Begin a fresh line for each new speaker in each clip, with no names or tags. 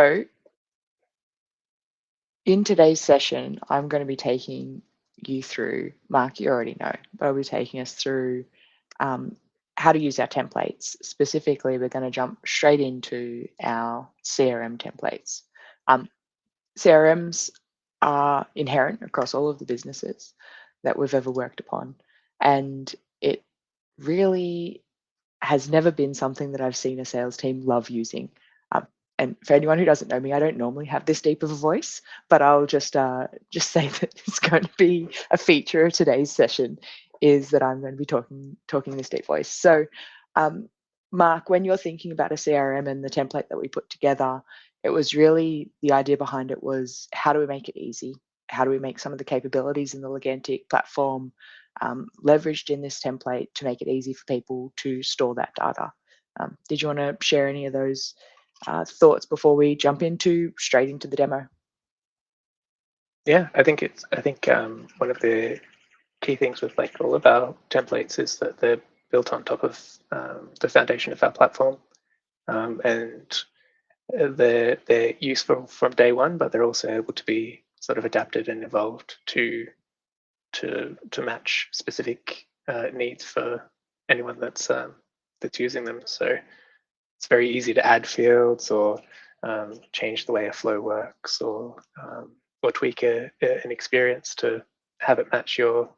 So in today's session, I'm going to be taking you through, Mark, you already know, but I'll be taking us through um, how to use our templates. Specifically, we're going to jump straight into our CRM templates. CRMs are inherent across all of the businesses that we've ever worked upon, and it really has never been something that I've seen a sales team love using. Um, and for anyone who doesn't know me, I don't normally have this deep of a voice, but I'll just say that it's going to be a feature of today's session is that I'm going to be talking this deep voice. So, um, Mark, when you're thinking about a CRM and the template that we put together, it was really the idea behind it was how do we make it easy? How do we make some of the capabilities in the Legantic platform leveraged in this template to make it easy for people to store that data? Did you want to share any of those thoughts before we jump straight into the demo?
Yeah, I think one of the key things with like all of our templates is that they're built on top of the foundation of our platform, and they're useful from day one, but they're also able to be sort of adapted and evolved to match specific needs for anyone that's using them. So it's very easy to add fields or change the way a flow works, or tweak an experience to have it match your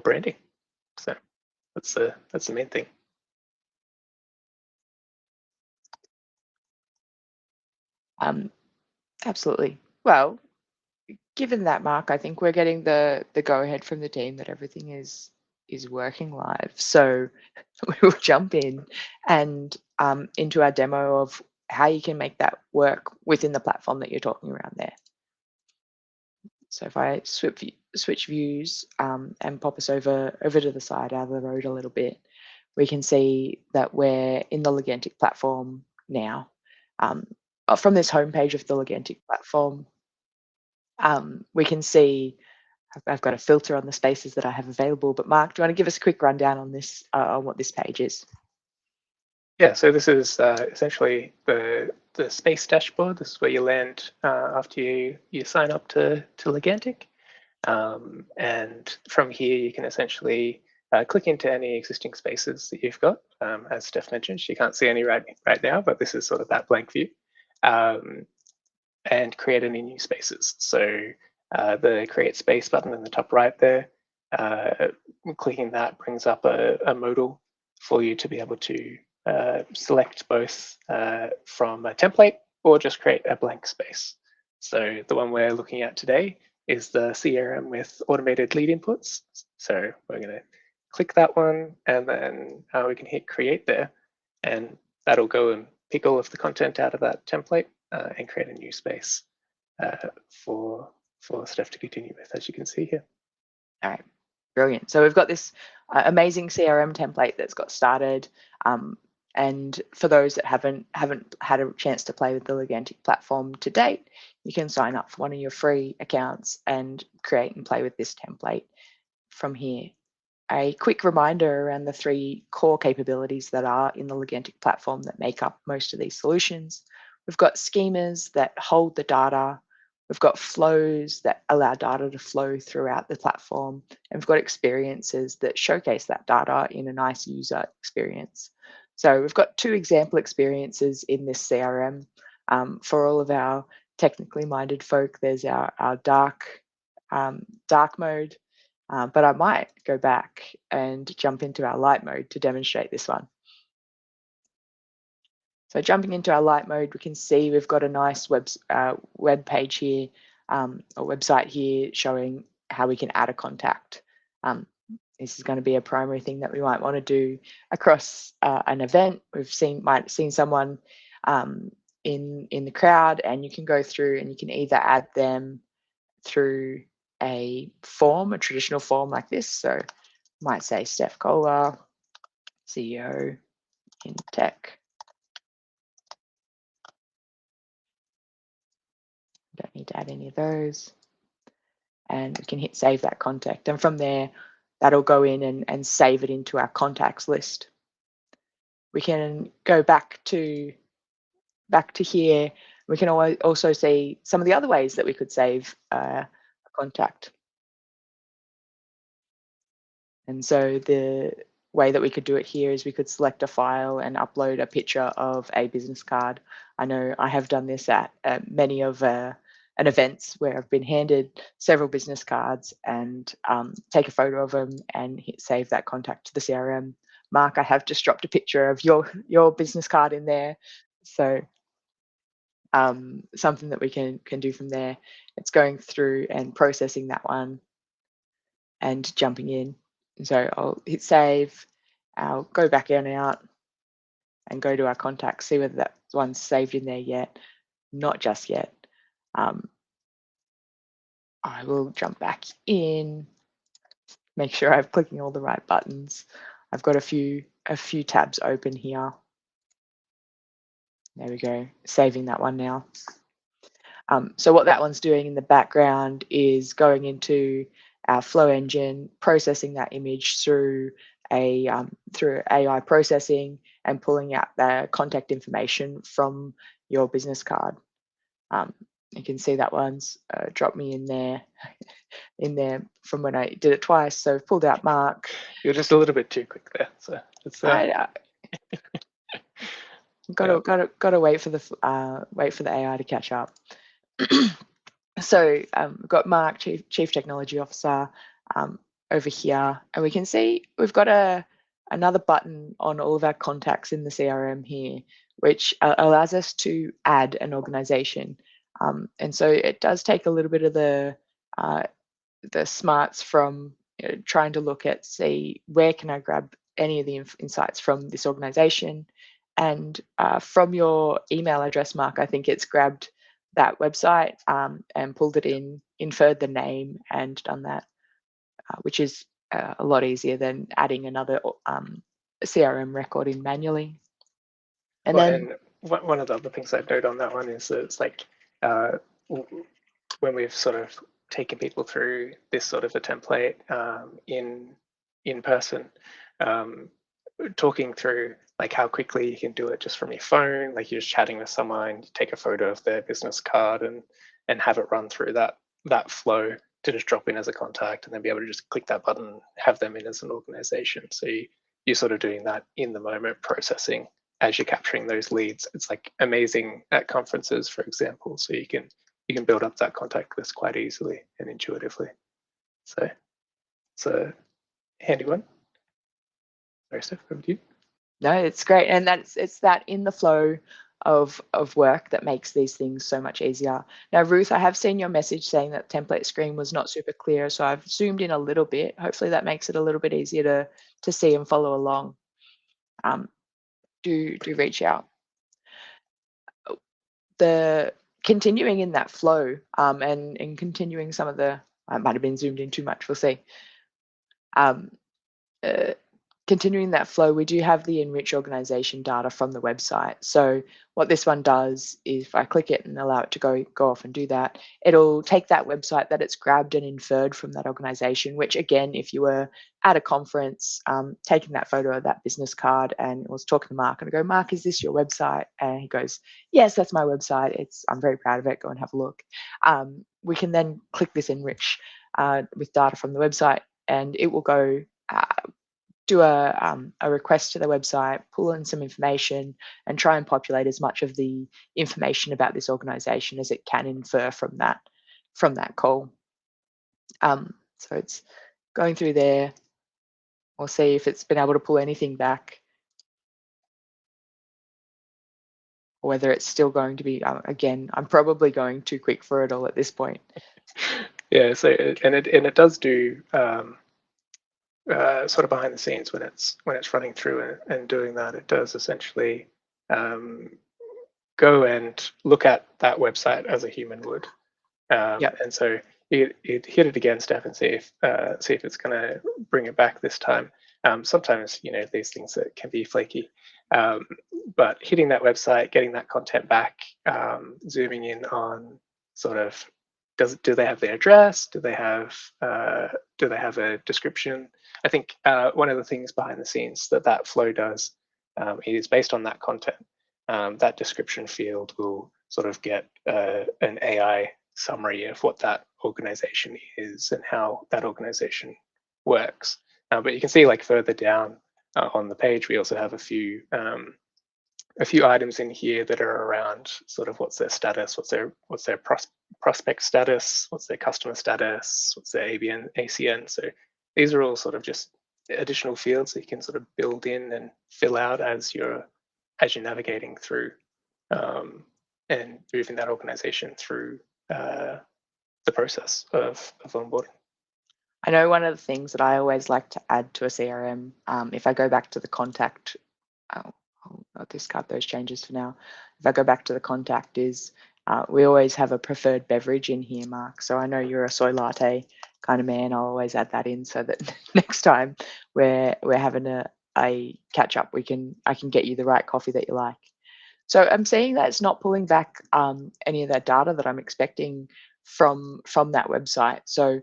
branding. So that's the main thing.
Absolutely. Well, given that, Mark, I think we're getting the go ahead from the team that everything is working live. So we will jump in and into our demo of how you can make that work within the platform that you're talking around there. So if I switch views and pop us over to the side out of the road a little bit, we can see that we're in the Legantic platform now. From this homepage of the Legantic platform, we can see I've got a filter on the spaces that I have available. But Mark, do you want to give us a quick rundown on this, on what this page is?
Yeah, so this is essentially the space dashboard. This is where you land after you sign up to Legantic. And from here, you can essentially click into any existing spaces that you've got. As Steph mentioned, she can't see any right now, but this is sort of that blank view. And create any new spaces. So the create space button in the top right there, clicking that brings up a modal for you to be able to select both from a template or just create a blank space. So the one we're looking at today is the CRM with automated lead inputs. So we're going to click that one, and then we can hit create there, and that'll go and pick all of the content out of that template and create a new space for Steph to continue with, as you can see here.
All right, brilliant. So we've got this amazing CRM template that's got started. And for those that haven't had a chance to play with the Legantic platform to date, you can sign up for one of your free accounts and create and play with this template from here. A quick reminder around the three core capabilities that are in the Legantic platform that make up most of these solutions. We've got schemas that hold the data. We've got flows that allow data to flow throughout the platform. And we've got experiences that showcase that data in a nice user experience. So we've got two example experiences in this CRM. For all of our technically minded folk, there's our dark mode. But I might go back and jump into our light mode to demonstrate this one. So jumping into our light mode, we can see we've got a nice web page here, a website here showing how we can add a contact. This is going to be a primary thing that we might want to do across an event. Might have seen someone in the crowd, and you can go through and you can either add them through a traditional form like this. So might say Steph Kohler, CEO in tech. Don't need to add any of those. And we can hit save that contact. And from there, that'll go in and save it into our contacts list. We can go back to back to here, we can also see some of the other ways that we could save a contact. And so the way that we could do it here is we could select a file and upload a picture of a business card. I know I have done this at many of an events where I've been handed several business cards and take a photo of them and save that contact to the CRM. Mark, I have just dropped a picture of your business card in there. So something that we can do from there. It's going through and processing that one and jumping in. So I'll hit save. I'll go back in and out and go to our contacts, see whether that one's saved in there yet. Not just yet. I will jump back in, make sure I'm clicking all the right buttons. I've got a few tabs open here. There we go, saving that one now. So what that one's doing in the background is going into our Flow engine, processing that image through through AI processing and pulling out the contact information from your business card. You can see that one's dropped me in there from when I did it twice. So I've pulled out Mark.
You're just a little bit too quick there. So it's
gotta wait for the AI to catch up. So we've got Mark, Chief Technology Officer, over here, and we can see we've got another button on all of our contacts in the CRM here, which allows us to add an organization. And so it does take a little bit of the smarts from trying to look at, see where can I grab any of the insights from this organization. And from your email address, Mark, I think it's grabbed that website and pulled it in, inferred the name and done that, which is a lot easier than adding another CRM record in manually. And then
one of the other things I'd note on that one is that it's like when we've sort of taken people through this sort of a template in person, talking through like how quickly you can do it just from your phone, like you're just chatting with someone, you take a photo of their business card and have it run through that flow to just drop in as a contact and then be able to just click that button, have them in as an organization. So you're sort of doing that in the moment processing as you're capturing those leads. It's like amazing at conferences, for example. So you can build up that contact list quite easily and intuitively. So it's a handy one. Sorry, Steph, over to you.
No, it's great, and it's that in the flow of work that makes these things so much easier. Now, Ruth, I have seen your message saying that template screen was not super clear, so I've zoomed in a little bit. Hopefully that makes it a little bit easier to see and follow along. Do reach out. The continuing in that flow and continuing some of the, I might have been zoomed in too much, we'll see. Continuing that flow, we do have the enrich organization data from the website. So what this one does is if I click it and allow it to go off and do that, it'll take that website that it's grabbed and inferred from that organization, which again, if you were at a conference, taking that photo of that business card and was talking to Mark and I go, Mark, is this your website? And he goes, yes, that's my website. I'm very proud of it. Go and have a look. We can then click this enrich with data from the website and it will go do a request to the website, pull in some information, and try and populate as much of the information about this organization as it can infer from that call. So it's going through there. We'll see if it's been able to pull anything back, or whether it's still going to be, again, I'm probably going too quick for it all at this point.
Yeah, so and it does do sort of behind the scenes when it's running through and doing that. It does essentially go and look at that website as a human would. And so it hit it again, Steph, and see if it's going to bring it back this time. Sometimes these things that can be flaky, but hitting that website, getting that content back, zooming in on sort of do they have their address? Do they have a description? I think one of the things behind the scenes that flow does is based on that content. that description field will sort of get an AI summary of what that organization is and how that organization works. But you can see, like, further down on the page, we also have a few items in here that are around sort of what's their status, what's their prospect status, what's their customer status, what's their ACN. So these are all sort of just additional fields that you can sort of build in and fill out as you're navigating through and moving that organization through the process of onboarding.
I know one of the things that I always like to add to a CRM, if I go back to the contact, I'll discard those changes for now. If I go back to the contact, is we always have a preferred beverage in here, Mark. So I know you're a soy latte kind of man. I'll always add that in so that next time we're having a catch up, I can get you the right coffee that you like. So I'm seeing that it's not pulling back any of that data that I'm expecting from that website. So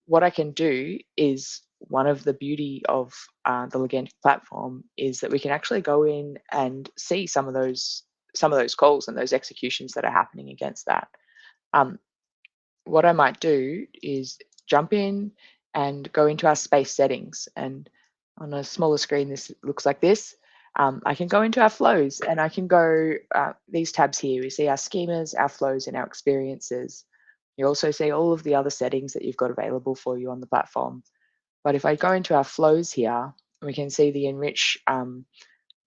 what I can do is, one of the beauty of the Legantic platform is that we can actually go in and see some of those calls and those executions that are happening against that. What I might do is jump in and go into our space settings, and on a smaller screen this looks like this. I can go into our flows and I can go these tabs here. We see our schemas, our flows, and our experiences. You also see all of the other settings that you've got available for you on the platform. But if I go into our flows here, we can see the enrich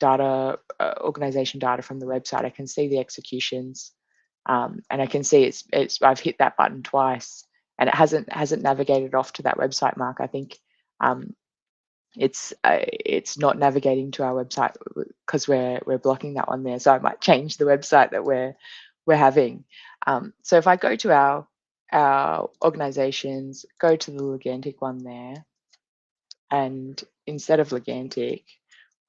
data, organization data from the website. I can see the executions, and I can see I've hit that button twice, and it hasn't navigated off to that website, Mark. I think it's not navigating to our website because we're blocking that one there. So I might change the website that we're having. So if I go to our organizations, go to the Legantic one there, and instead of Legantic,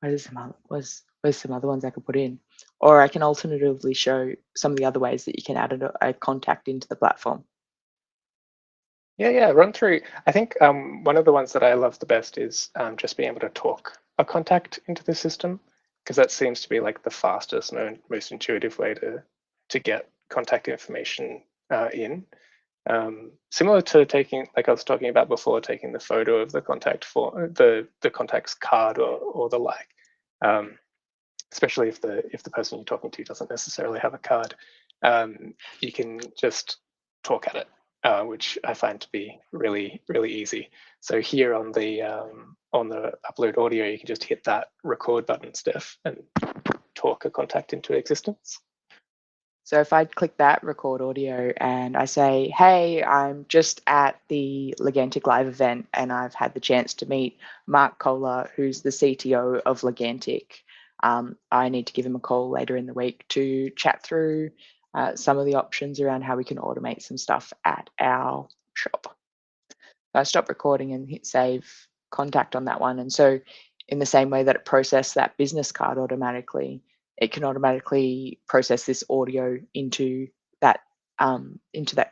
where's some other ones I could put in? Or I can alternatively show some of the other ways that you can add a contact into the platform.
Yeah, run through. I think one of the ones that I love the best is just being able to talk a contact into the system, because that seems to be like the fastest and most intuitive way to get contact information in. Similar to taking, like I was talking about before, taking the photo of the contact for the contact's card or the like. Especially if the person you're talking to doesn't necessarily have a card, you can just talk at it, which I find to be really, really easy. So here on the upload audio, you can just hit that record button, Steph, and talk a contact into existence.
So if I click that record audio and I say, hey, I'm just at the Legantic Live event and I've had the chance to meet Mark Kohler, who's the CTO of Legantic. I need to give him a call later in the week to chat through some of the options around how we can automate some stuff at our shop. I stop recording and hit save contact on that one. And so in the same way that it processed that business card automatically, it can automatically process this audio into that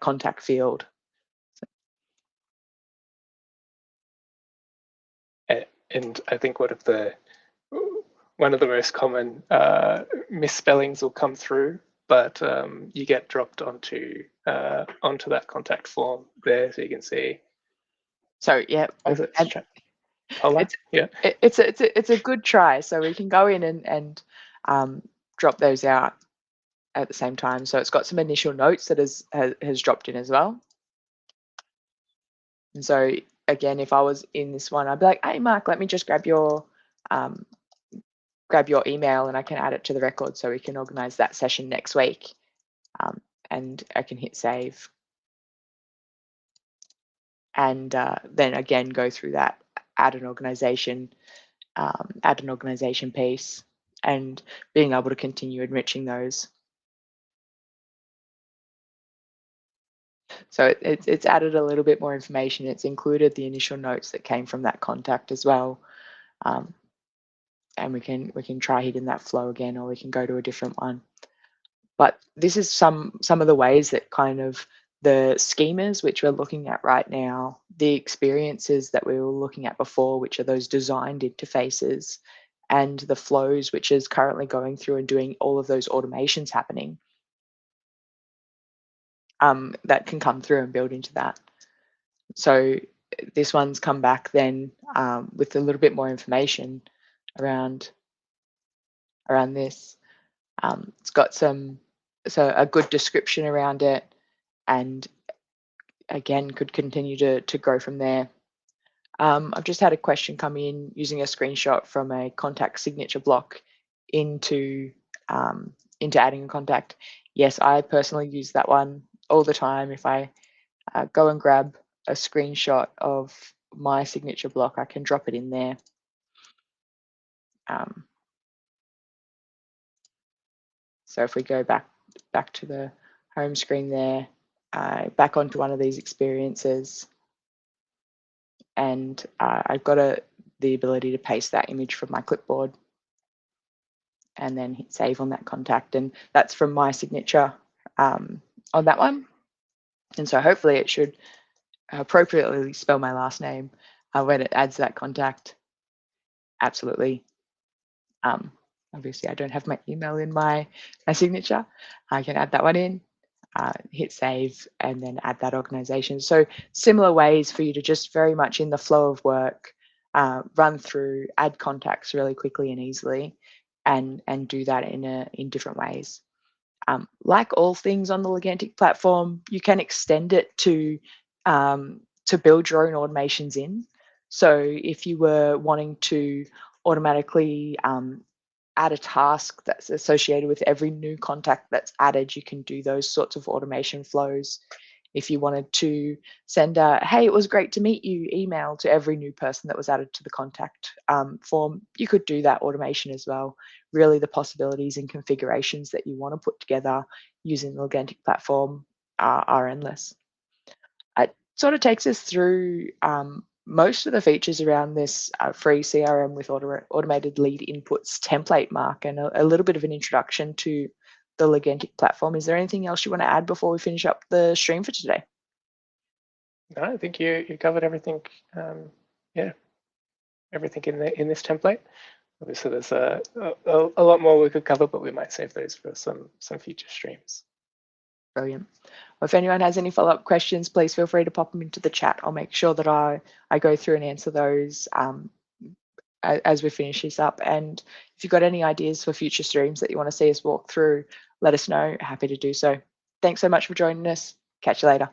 contact field.
And I think one of the most common misspellings will come through, but you get dropped onto that contact form there, so you can see.
So yeah, it's a good try. So we can go in and drop those out at the same time. So it's got some initial notes that has dropped in as well. And so again, if I was in this one, I'd be like, hey Mark, let me just grab your email and I can add it to the record so we can organize that session next week. And I can hit save. And then again, go through that, add an organization piece, and being able to continue enriching those. So it's added a little bit more information. It's included the initial notes that came from that contact as well. And we can try hitting that flow again, or we can go to a different one. But this is some of the ways that kind of the schemas which we're looking at right now, the experiences that we were looking at before, which are those designed interfaces, and the flows, which is currently going through and doing all of those automations happening, that can come through and build into that. So this one's come back then with a little bit more information around this. It's got a good description around it, and again could continue to grow from there. I've just had a question come in using a screenshot from a contact signature block into adding a contact. Yes, I personally use that one all the time. If I go and grab a screenshot of my signature block, I can drop it in there. So if we go back to the home screen there, back onto one of these experiences, and I've got the ability to paste that image from my clipboard and then hit save on that contact, and that's from my signature on that one. And so hopefully it should appropriately spell my last name when it adds that contact. Absolutely. Obviously I don't have my email in my signature. I can add that one in, hit save, and then add that organization. So similar ways for you to just very much in the flow of work, run through, add contacts really quickly and easily, and do that in different ways. Like all things on the Legantic platform, you can extend it to build your own automations in. So if you were wanting to automatically add a task that's associated with every new contact that's added, you can do those sorts of automation flows. If you wanted to send a, hey, it was great to meet you email to every new person that was added to the contact form, you could do that automation as well. Really, the possibilities and configurations that you want to put together using the Legantic platform are endless. It sort of takes us through most of the features around this free CRM with automated lead inputs template, Mark, and a little bit of an introduction to the Legantic platform. Is there anything else you want to add before we finish up the stream for today?
No, I think you covered everything. Yeah, everything in this template. Obviously, there's a lot more we could cover, but we might save those for some future streams.
Brilliant. Well, if anyone has any follow-up questions, please feel free to pop them into the chat. I'll make sure that I go through and answer those as we finish this up. And if you've got any ideas for future streams that you want to see us walk through, let us know. Happy to do so. Thanks so much for joining us. Catch you later.